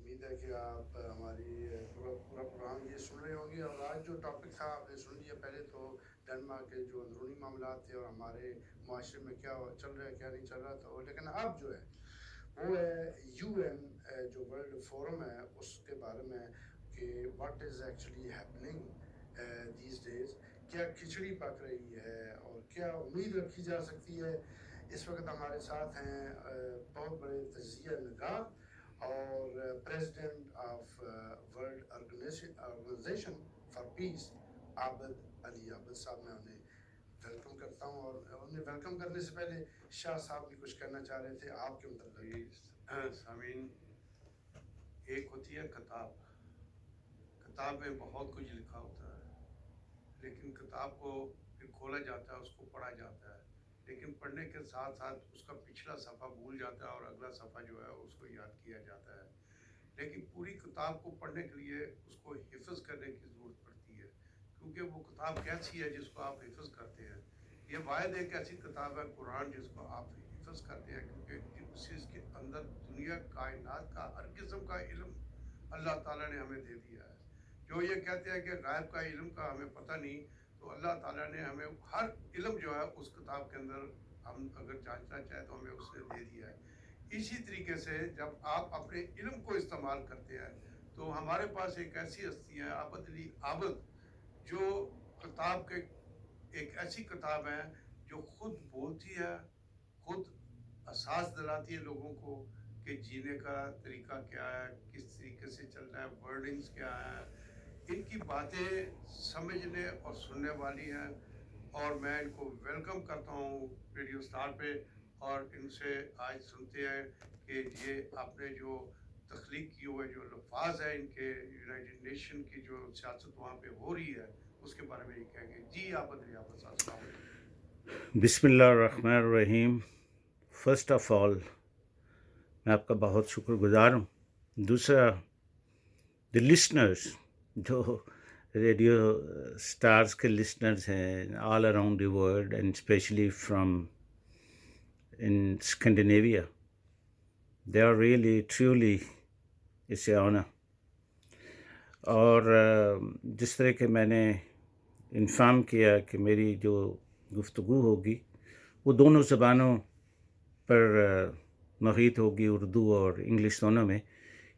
امید ہے کہ آپ ہماری پورا پروگرام یہ سن رہے ہوں گے. اور آج جو ٹاپک تھا آپ نے سن لیا. پہلے تو ڈنمارک کے جو اندرونی معاملات تھے اور ہمارے معاشرے میں کیا چل رہا ہے کیا نہیں چل رہا تھا. لیکن اب جو ہے وہ ہے یو این جو ورلڈ فورم ہے اس کے بارے میں کہ what is actually happening these days. کیا کھچڑی پک رہی ہے اور کیا امید رکھی جا سکتی ہے. اس وقت ہمارے ساتھ ہیں بہت بڑے تجزیہ نگار اور president of world organization for peace Abid Ali Abid Sahab. میں انہیں ویلکم کرتا ہوں. اور انہیں ویلکم کرنے سے پہلے شاہ صاحب بھی کچھ کہنا چاہ رہے تھے آپ کے متعلق. سامعین، ایک ہوتی ہے کتاب. کتاب میں بہت کچھ لکھا ہوتا ہے، لیکن کتاب کو پھر کھولا جاتا ہے، اس کو پڑھا جاتا ہے، لیکن پڑھنے کے ساتھ ساتھ اس کا پچھلا صفحہ بھول جاتا ہے اور اگلا صفحہ جو ہے اس کو یاد کیا جاتا ہے. لیکن پوری کتاب کو پڑھنے کے لیے اس کو حفظ کرنے کی ضرورت پڑتی ہے، کیونکہ وہ کتاب کیسی ہے جس کو آپ حفظ کرتے ہیں. یہ واحد ایک ایسی کتاب ہے قرآن جس کو آپ حفظ کرتے ہیں، کیونکہ اس کے اندر دنیا کائنات کا ہر قسم کا علم اللہ تعالیٰ نے ہمیں دے دیا ہے. جو یہ کہتے ہیں کہ غائب کا علم کا ہمیں پتہ نہیں، تو اللہ تعالیٰ نے ہمیں ہر علم جو ہے اس کتاب کے اندر ہم اگر جانچنا چاہیں تو ہمیں اس نے دے دیا ہے. اسی طریقے سے جب آپ اپنے علم کو استعمال کرتے ہیں تو ہمارے پاس ایک ایسی ہستی ہے عابد علی عابد، جو کتاب کے ایک ایسی کتاب ہے جو خود بولتی ہے، خود احساس دلاتی ہے لوگوں کو کہ جینے کا طریقہ کیا ہے، کس طریقے سے چلنا ہے، ورڈنگز کیا ہیں. ان کی باتیں سمجھنے اور سننے والی ہیں، اور میں ان کو ویلکم کرتا ہوں ریڈیو اسٹار پہ. اور ان سے آج سنتے ہیں کہ یہ آپ نے جو تخلیق کی ہوئے جو الفاظ ہیں ان کے یونائٹڈ نیشن کی جو سیاست وہاں پہ ہو رہی ہے اس کے بارے میں یہ کہیں گے. جی عابد علی عابد صاحب، السلام علیکم. بسم اللہ الرحمن الرحیم. فرسٹ آف آل میں آپ کا بہت شکر گزار ہوں. دوسرا، دی لسنرز جو ریڈیو اسٹارز کے لسنرز ہیں all around the world and specially from in Scandinavia, they are really truly it's a honour. اور جس طرح کہ میں نے انفارم کیا کہ میری جو گفتگو ہوگی وہ دونوں زبانوں پر محیط ہوگی، اردو اور انگلش دونوں میں،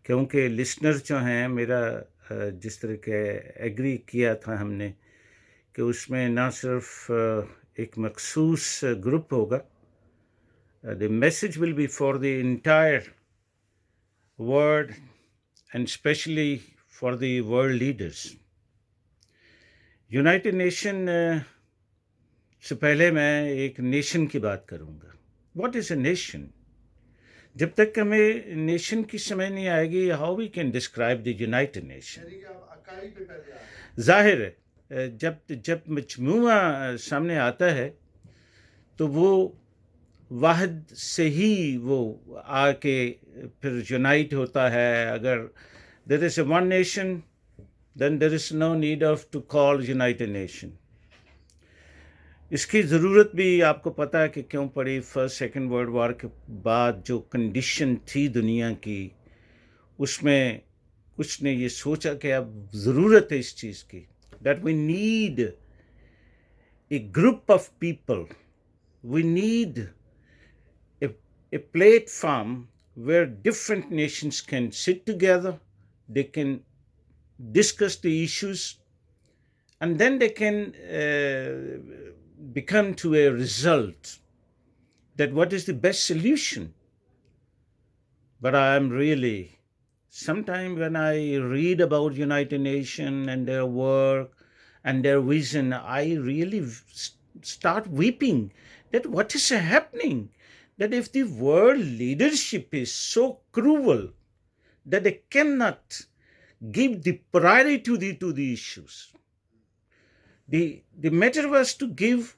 کیونکہ لسنرز جو ہیں میرا جس طرح کہ ایگری کیا تھا ہم نے کہ اس میں نہ صرف ایک مخصوص گروپ ہوگا. The message will be for the entire world and specially for the world leaders. United Nation سے پہلے میں ایک نیشن کی بات کروں گا. What is a nation? جب تک ہمیں نیشن کی سمجھ نہیں آئے گی how we can describe the United Nation. ظاہر ہے جب مجموعہ سامنے آتا ہے تو وہ واحد سے ہی وہ آ کے پھر یونائٹ ہوتا ہے. اگر there is a one nation then there is no need of to call United Nation. اس کی ضرورت بھی آپ کو پتہ ہے کہ کیوں پڑی. فرسٹ سیکنڈ ورلڈ وار کے بعد جو کنڈیشن تھی دنیا کی، اس میں کچھ نے یہ سوچا کہ اب ضرورت ہے اس چیز کی، that we need a group of people, we need a platform where different nations can sit together, they can discuss the issues, and then they can become to a result that what is the best solution. But I am really, sometimes when I read about United Nations and their work and their vision, I really start weeping that what is happening, that if the world leadership is so cruel that they cannot give the priority to the issues. The matter was to give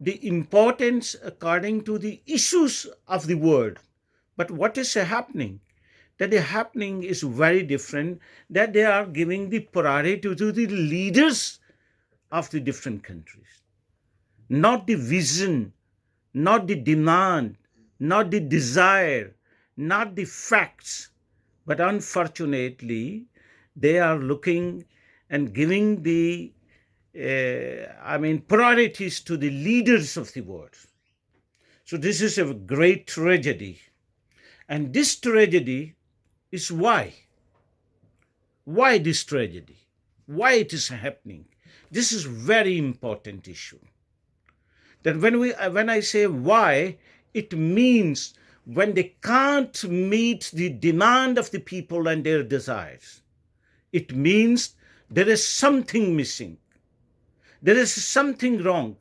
the importance according to the issues of the world. But what is happening? That the happening is very different, that they are giving the priority to the leaders of the different countries. Not the vision, not the demand, not the desire, not the facts, But unfortunately, they are looking and giving the priorities to the leaders of the world. So this is a great tragedy. And this tragedy is why. Why this tragedy? Why it is happening? This is very important issue. That when I say why, it means when they can't meet the demand of the people and their desires. It means there is something missing. There is something wrong.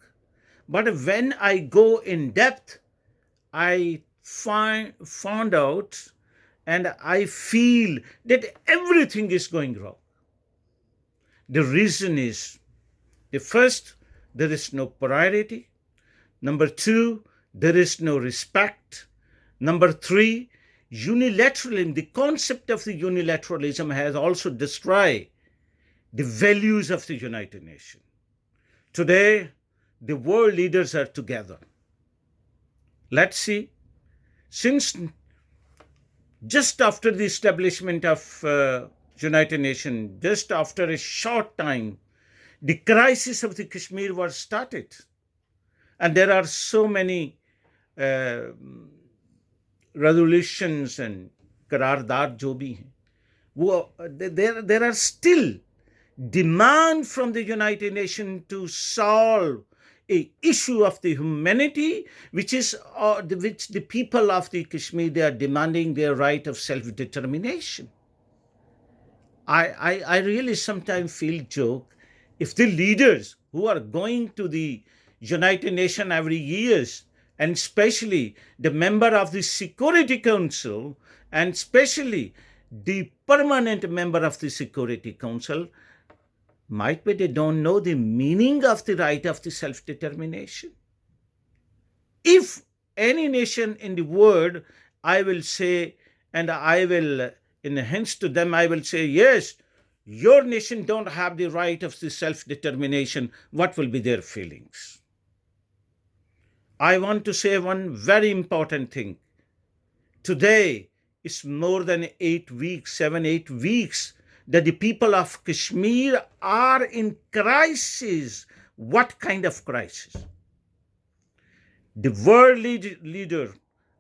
But when I go in depth, I found out and I feel that everything is going wrong. The reason is, the first, there is no priority. Number two, there is no respect. Number three, unilateralism, the concept of the unilateralism has also destroyed the values of the United Nations. Today, the world leaders are together. Let's see, since just after the establishment of United Nations, just after a short time, the crisis of the Kashmir was started. And there are so many resolutions and Qarardad jo bhi hain. There are still demand from the United Nations to solve a issue of the humanity, which the people of the Kashmir, they are demanding their right of self-determination. I really sometimes feel joke if the leaders who are going to the United Nations every year, and especially the member of the Security Council, and especially the permanent member of the Security Council, might be they don't know the meaning of the right of the self-determination. If any nation in the world, I will say, and I will, in hints to them, I will say, yes, your nation don't have the right of the self-determination, what will be their feelings? I want to say one very important thing. Today is more than 8 weeks, 7-8 weeks, that the people of Kashmir are in crisis. What kind of crisis? The world leader,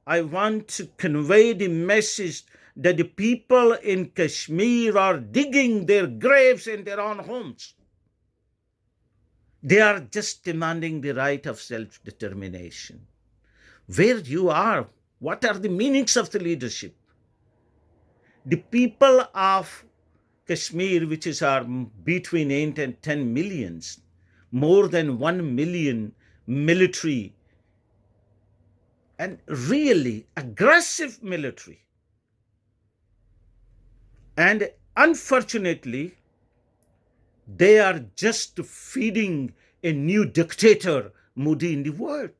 I want to convey the message that the people in Kashmir are digging their graves in their own homes. They are just demanding the right of self-determination. Where you are, what are the meanings of the leadership? The people of Kashmir, which are between 8 and 10 millions, more than 1 million military, and really aggressive military. And unfortunately, they are just feeding a new dictator, Modi, in the world.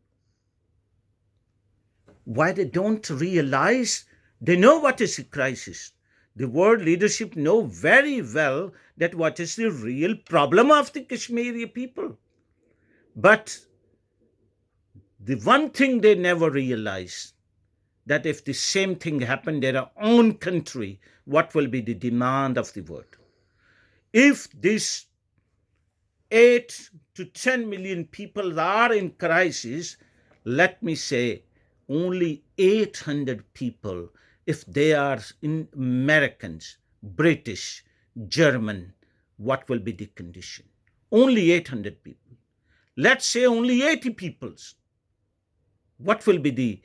Why they don't realize? They know what is a crisis. The world leadership know very well that what is the real problem of the Kashmiri people. But the one thing they never realize, that if the same thing happened in their own country, what will be the demand of the world? If this 8 to 10 million people are in crisis, let me say only 800 people, if they are in Americans, British, German, what will be the condition? Only 800 people. Let's say only 80 peoples. What will be the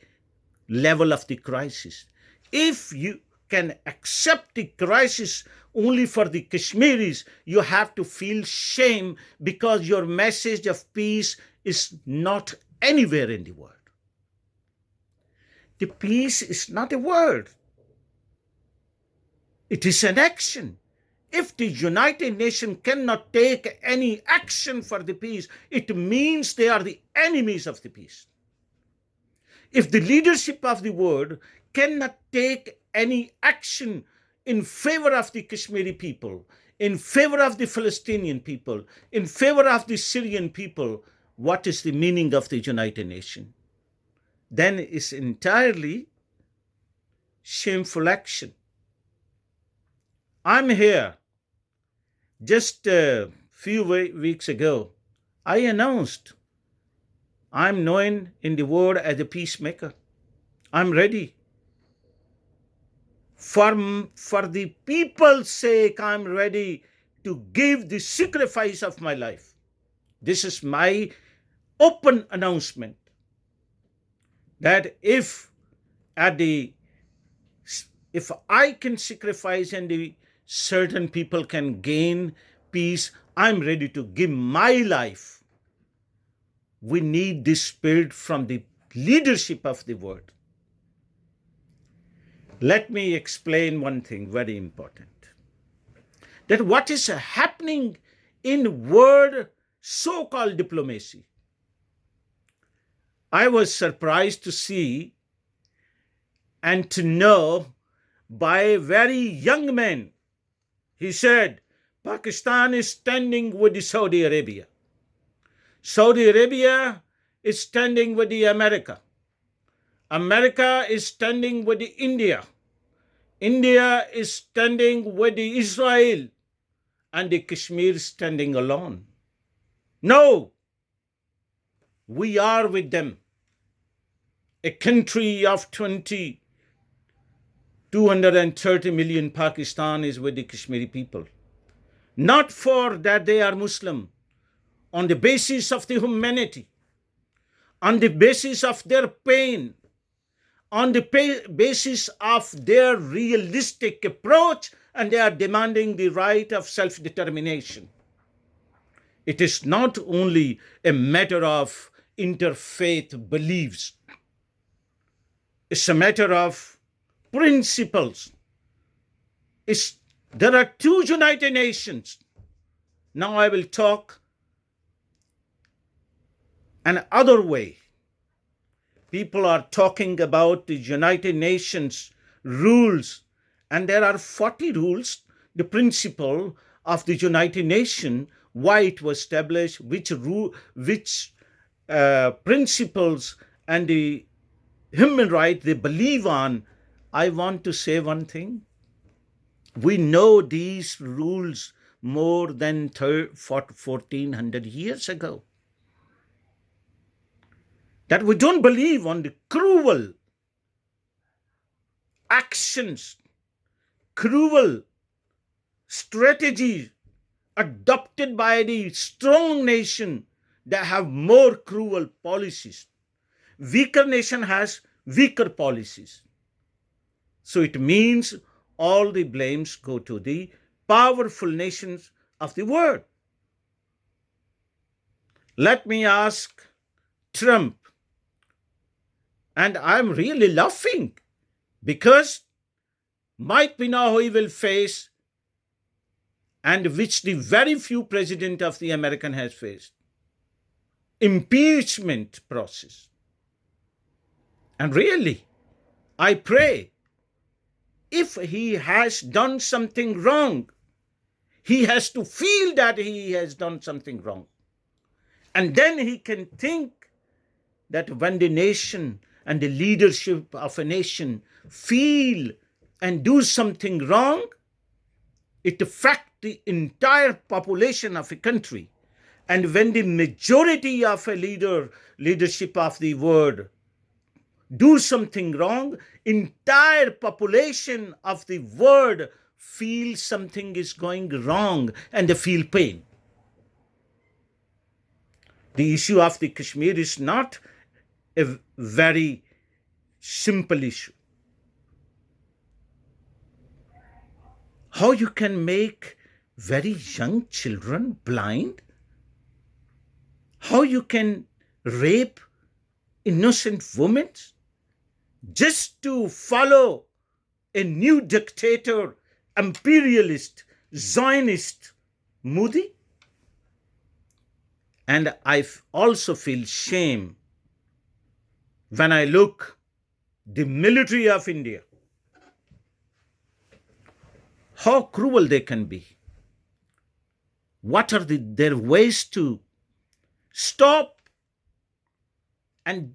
level of the crisis? If you can accept the crisis only for the Kashmiris, you have to feel shame because your message of peace is not anywhere in the world. The peace is not a word. It is an action. If the United Nations cannot take any action for the peace, it means they are the enemies of the peace. If the leadership of the world cannot take any action in favor of the Kashmiri people, in favor of the Palestinian people, in favor of the Syrian people, what is the meaning of the United Nations? Then it's entirely shameful action. I'm here. Just a few weeks ago, I announced I'm known in the world as a peacemaker. I'm ready. For the people's sake, I'm ready to give the sacrifice of my life. This is my open announcement that if I can sacrifice and the certain people can gain peace, I'm ready to give my life. We need this spirit from the leadership of the world. Let me explain one thing very important. That what is happening in world so-called diplomacy. I was surprised to see and to know by a very young man. He said, Pakistan is standing with the Saudi Arabia. Saudi Arabia is standing with the America. America is standing with the India. India is standing with the Israel. And the Kashmir standing alone. No, we are with them. A country of 230 million Pakistan is with the Kashmiri people. Not for that they are Muslim, on the basis of the humanity, on the basis of their pain, on the basis of their realistic approach, and they are demanding the right of self-determination. It is not only a matter of interfaith beliefs. It's a matter of principles. There are two United Nations. Now I will talk another way. People are talking about the United Nations rules, and there are 40 rules, the principle of the United Nations, why it was established, which principles and the human rights they believe on. I want to say one thing. We know these rules more than 1400 years ago. That we don't believe on the cruel actions, cruel strategies adopted by the strong nation that have more cruel policies. Weaker nation has weaker policies. So it means all the blames go to the powerful nations of the world. Let me ask Trump, and I'm really laughing because might be now he will face, and which the very few president of the American has faced, impeachment process. And really, I pray, if he has done something wrong, he has to feel that he has done something wrong. And then he can think that when the nation and the leadership of a nation feel and do something wrong, it affects the entire population of a country. And when the majority of a leadership of the world do something wrong, entire population of the world feel something is going wrong and they feel pain. The issue of the Kashmir is not a very simple issue. How you can make very young children blind? How you can rape innocent women just to follow a new dictator, imperialist, Zionist Modi? And I also feel shame when I look the military of India, how cruel they can be. What are their ways to stop and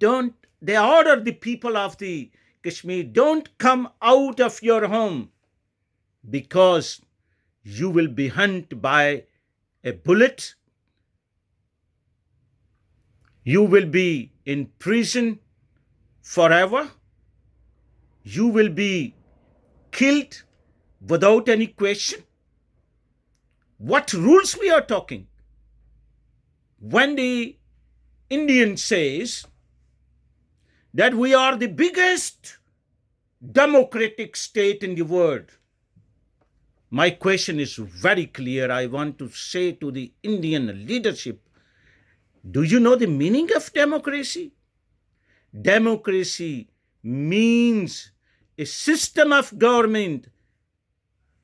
they order the people of the Kashmir, don't come out of your home because you will be hunted by a bullet, you will be in prison forever, you will be killed without any question. What rules we are talking? When the Indian says that we are the biggest democratic state in the world, my question is very clear. I want to say to the Indian leadership, do you know the meaning of democracy? Democracy means a system of government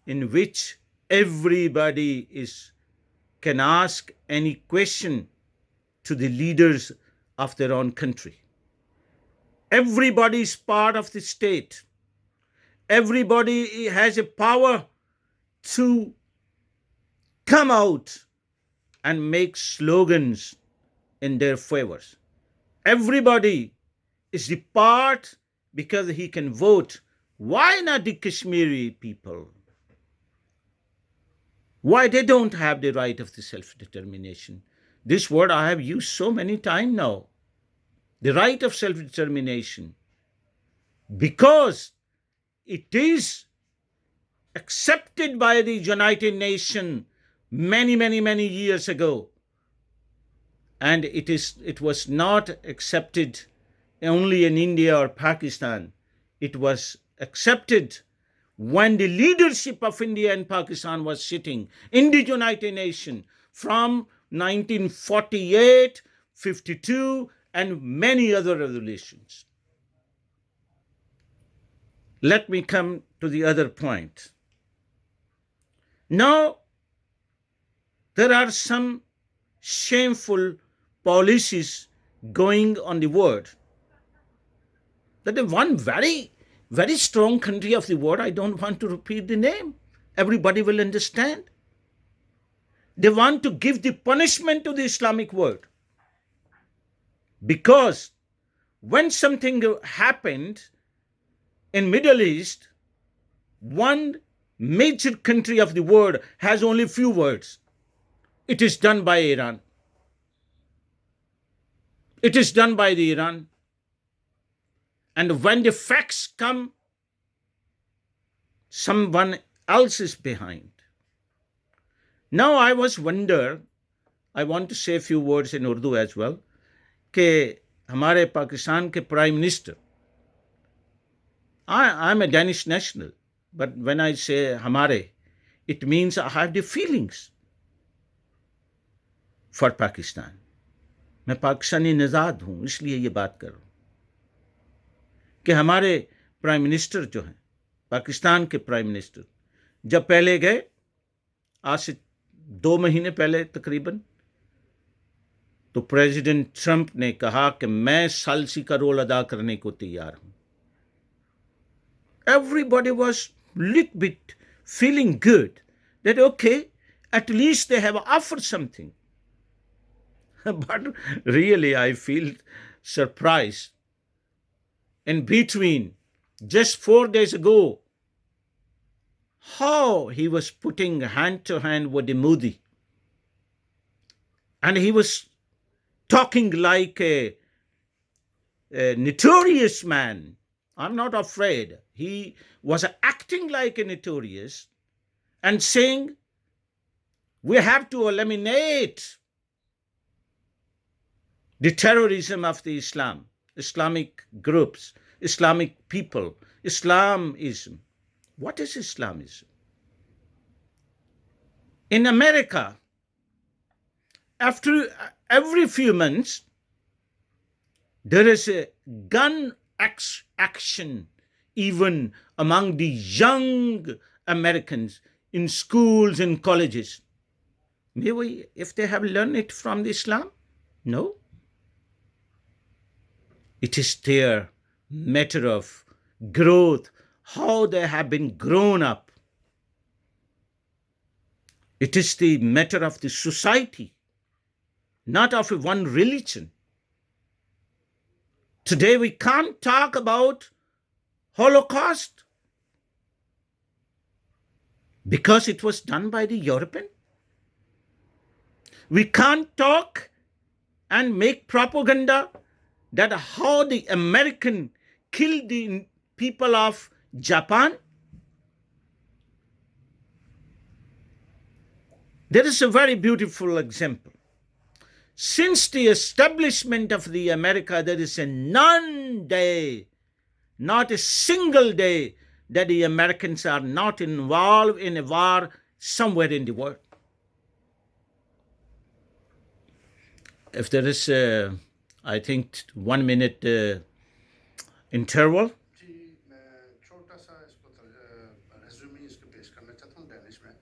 in which everybody can ask any question to the leaders of their own country. Everybody is part of the state. Everybody has a power to come out and make slogans in their favors. Everybody is the part because he can vote. Why not the Kashmiri people? Why they don't have the right of the self-determination? This word I have used so many times now. The right of self-determination. Because it is accepted by the United Nations many years ago. And it was not accepted only in India or Pakistan. It was accepted when the leadership of India and Pakistan was sitting in the United Nations from 1948, 52, and many other resolutions. Let me come to the other point. Now, there are some shameful policies going on the world. That is one very strong country of the world. I don't want to repeat the name. Everybody will understand. They want to give the punishment to the Islamic world. Because when something happened in Middle East, one major country of the world has only few words. It is done by Iran. It is done by the Iran. And when the facts come, someone else is behind. Now I want to say a few words in Urdu as well, कि हमारे पाकिस्तान के Prime Minister, I'm a Danish national, but when I say हमारे, it means I have the feelings for Pakistan. मैं पाकिस्तानी नज़ाद हूँ, इसलिए ये बात कर रहा हूँ कि हमारे प्राइम मिनिस्टर जो हैं, पाकिस्तान के प्राइम मिनिस्टर, जब पहले गए, आज से 2 महीने पहले तकरीबन, तो प्रेसिडेंट ट्रंप ने कहा कि मैं सालसी का रोल अदा करने को तैयार हूं. Everybody was little bit feeling good that okay, at least they have offered something. But really I feel surprised. In between, just 4 days ago, how he was putting hand to hand with the Modi. And he was talking like a notorious man. I'm not afraid. He was acting like a notorious and saying, we have to eliminate the terrorism of the Islamic groups, Islamic people, Islamism. What is Islamism? In America, after every few months, there is a gun action even among the young Americans in schools and colleges. Maybe if they have learned it from the Islam? No. It is their matter of growth, how they have been grown up. It is the matter of the society, not of one religion. Today we can't talk about Holocaust because it was done by the European. We can't talk and make propaganda that how the American killed the people of Japan. There is a very beautiful example. Since the establishment of the America, there is a none day, not a single day, that the Americans are not involved in a war somewhere in the world. If there is, I think, 1 minute interval. जी मैं छोटा सा इसको resume इसको पेश करना चाहता हूँ Danish में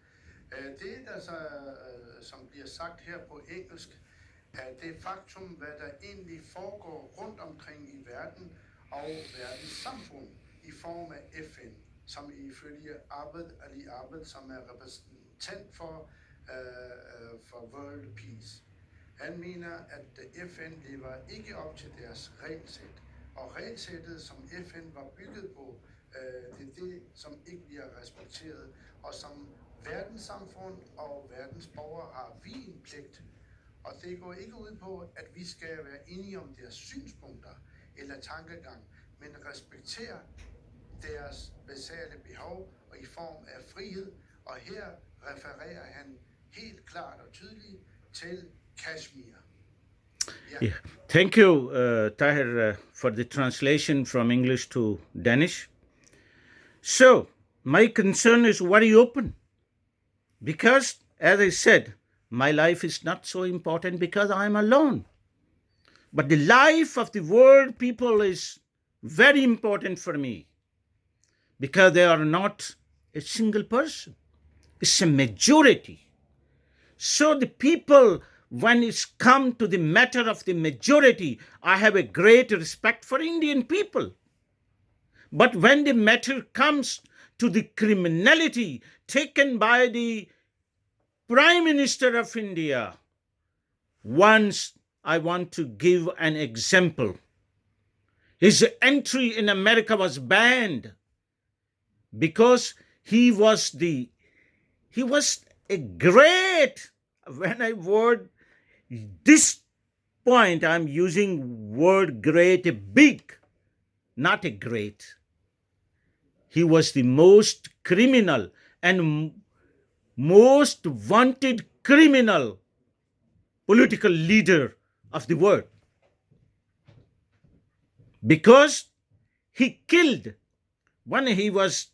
det som bliver sagt her på engelsk det faktum hvad der egentlig foregår rundt omkring i verden og verdenssamfund i form af FN som ifølge Abid Ali Abid som er repræsentant for World Peace. Han mener at FN lever ikke op til deres regelsæt. Og regelsættet, som FN var bygget på, det er det, som ikke bliver respekteret, og som verdenssamfund og verdens borgere har vi en pligt. Og det går ikke ud på, at vi skal være enige om deres synspunkter eller tankegang, men respektere deres basale behov og i form af frihed. Og her refererer han helt klart og tydeligt til Kashmir. Yeah. Thank you, Tahir, for the translation from English to Danish. So, my concern is very open because, as I said, my life is not so important because I am alone. But the life of the world people is very important for me because they are not a single person. It's a majority. So the people, when it's come to the matter of the majority, I have a great respect for Indian people. But when the matter comes to the criminality taken by the Prime Minister of India, once I want to give an example. His entry in America was banned because he was a great, when I word this point, I'm using word great, big, not a great. He was the most criminal and most wanted criminal political leader of the world because he killed when he was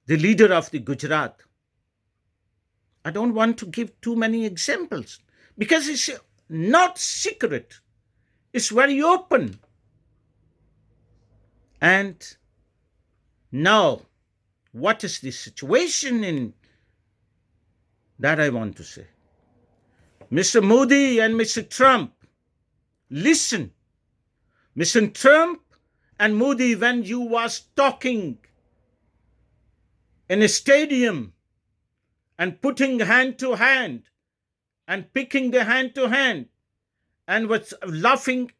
the leader of the Gujarat. I don't want to give too many examples because it's not secret. It's very open. And now, what is the situation in that I want to say? Mr. Modi and Mr. Trump, listen. Mr. Trump and Modi, when you was talking in a stadium and putting hand to hand and picking the hand to hand and was laughing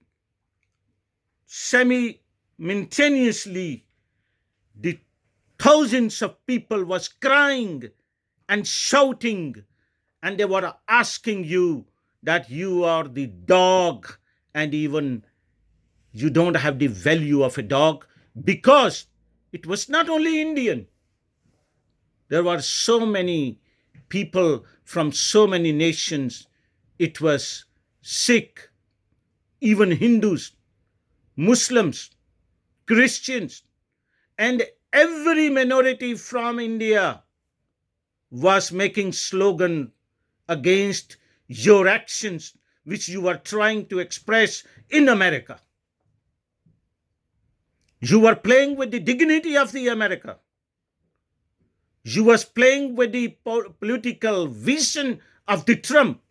simultaneously, the thousands of people was crying and shouting, and they were asking you that you are the dog and even you don't have the value of a dog, because it was not only Indian. There were so many people from so many nations. It was Sikh, even Hindus, Muslims, Christians, and every minority from India was making slogan against your actions which you were trying to express in America. You were playing with the dignity of the America. You was playing with the political vision of the Trump.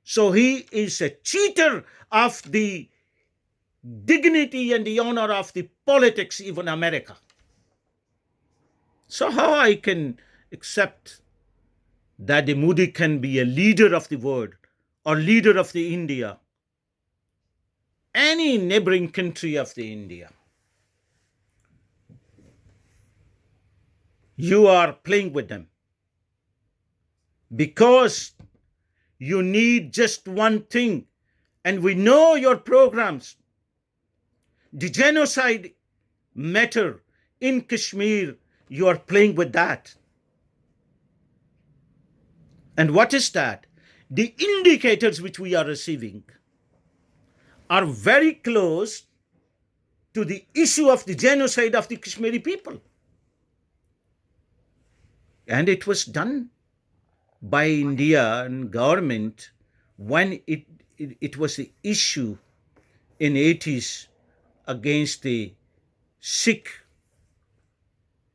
So he is a cheater of the dignity and the honor of the politics, even America. So how I can accept that the Modi can be a leader of the world or leader of the India, any neighboring country of the India? you are playing with them because you need just one thing. And we know your programs. The genocide matter in Kashmir, you are playing with that. And what is that? The indicators which we are receiving are very close to the issue of the genocide of the Kashmiri people. And it was done by India and government when it was the issue in 80s against the Sikh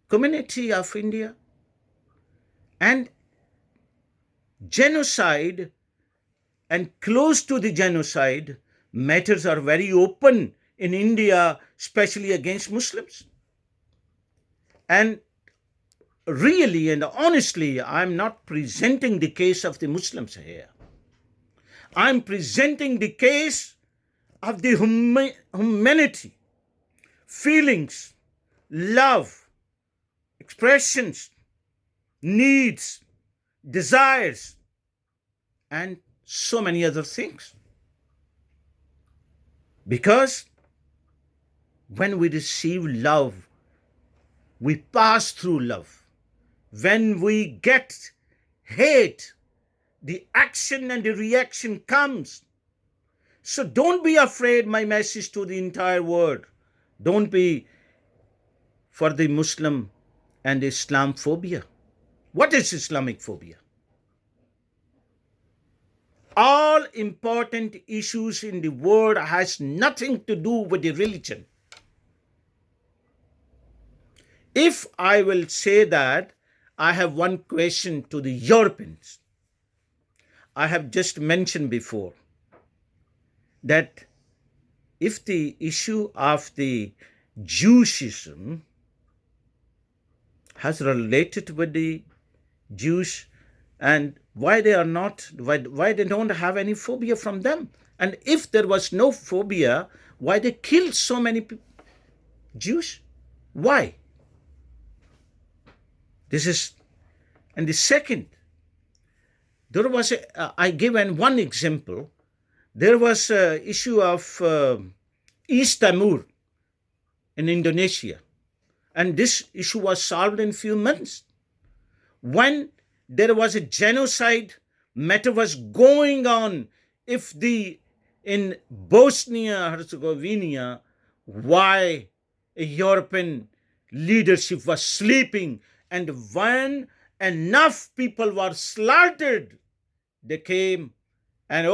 community of India. And genocide and close to the genocide matters are very open in India, especially against Muslims. And really and honestly, I'm not presenting the case of the Muslims here. I'm presenting the case of the humanity, feelings, love, expressions, needs, desires, and so many other things. Because when we receive love, we pass through love. When we get hate, the action and the reaction comes. So don't be afraid, my message to the entire world. Don't be for the Muslim and Islamophobia. What is Islamic phobia? All important issues in the world has nothing to do with the religion. If I will say that, I have one question to the Europeans. I have just mentioned before that if the issue of the Jewishism has related with the Jews, and why they are not, why they don't have any phobia from them, and if there was no phobia, why they killed so many Jews? Why? This is, and the second, there was I give one example. There was an issue of East Timor in Indonesia, and this issue was solved in few months. When there was a genocide matter was going on, if the in Bosnia Herzegovina, why a European leadership was sleeping, and when enough people were slaughtered, they came and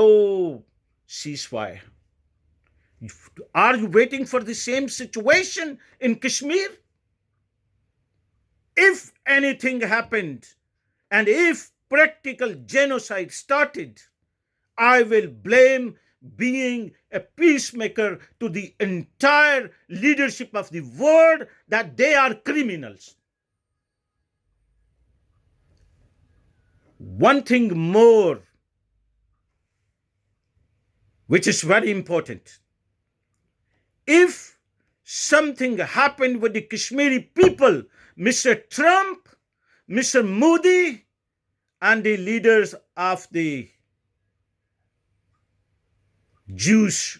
ceasefire. Are you waiting for the same situation in Kashmir? If anything happened and if practical genocide started, I will blame being a peacemaker to the entire leadership of the world that they are criminals. One thing more, which is very important. If something happened with the Kashmiri people, Mr. Trump, Mr. Modi, and the leaders of the Jews,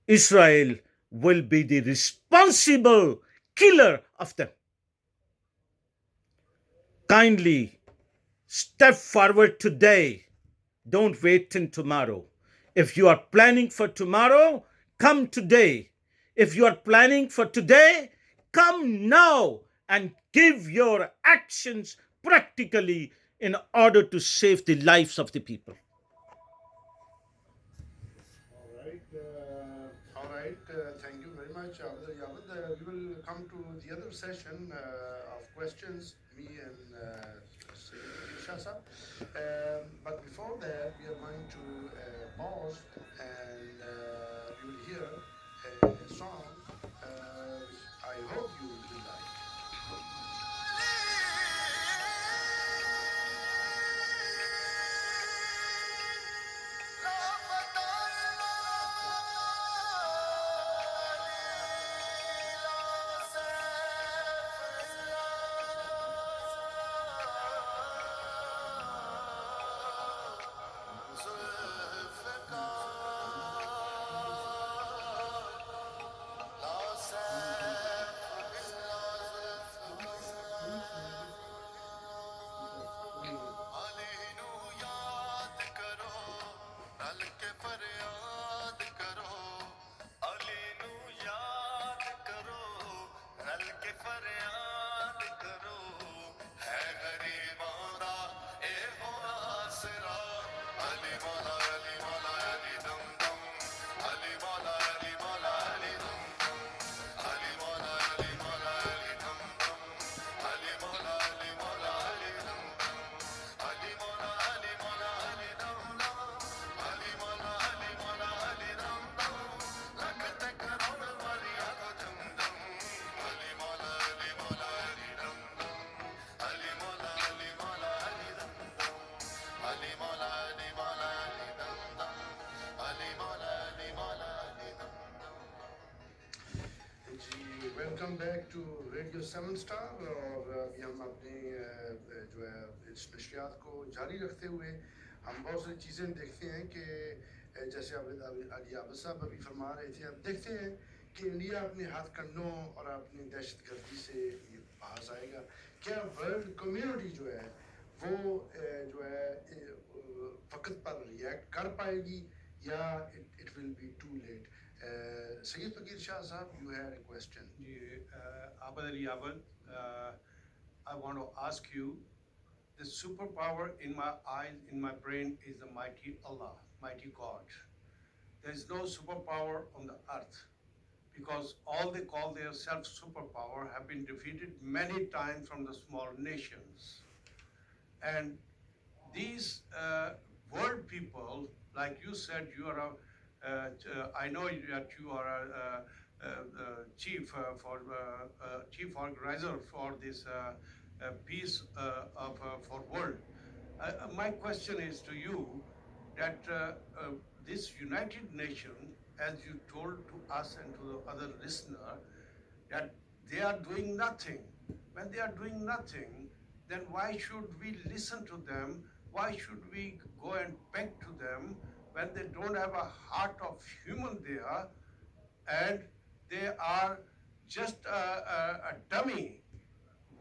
Israel will be the responsible killer of them. Kindly step forward today. Don't wait till tomorrow. If you are planning for tomorrow, come today. If you are planning for today, come now and give your actions practically in order to save the lives of the people. All right. Thank you very much, Abid Ali Abid. We will come to the other session of questions, me and Sayyid Shah. But before that, we are going to pause and we will hear a song which I hope you will like. 7 star और अभी हम अपनी जो है इस नशरियात को जारी रखते हुए हम बहुत सारी चीज़ें देखते हैं कि जैसे आबिद अली आबिद साहब अभी फरमा रहे थे, अब देखते हैं कि इंडिया अपने हथकंडों और अपनी दहशतगर्दी से ये बाहर आएगा। क्या वर्ल्ड कम्युनिटी जो है वो जो है वक्त पर रिएक्ट कर पाएगी या it will be too late? Syed Fakir Shah sahab, you had a question. Abid Ali Abid, I want to ask you, the superpower in my eyes, in my brain, is the mighty Allah, mighty God. There is no superpower on the earth, because all they call their self-superpower have been defeated many times from the small nations. And these world people, like you said, you are I know that you are a chief chief organizer for this peace for world. My question is to you that this United Nations, as you told to us and to the other listener, that they are doing nothing. When they are doing nothing, then why should we listen to them? Why should we go and beg to them when they don't have a heart of human there, and they are just a dummy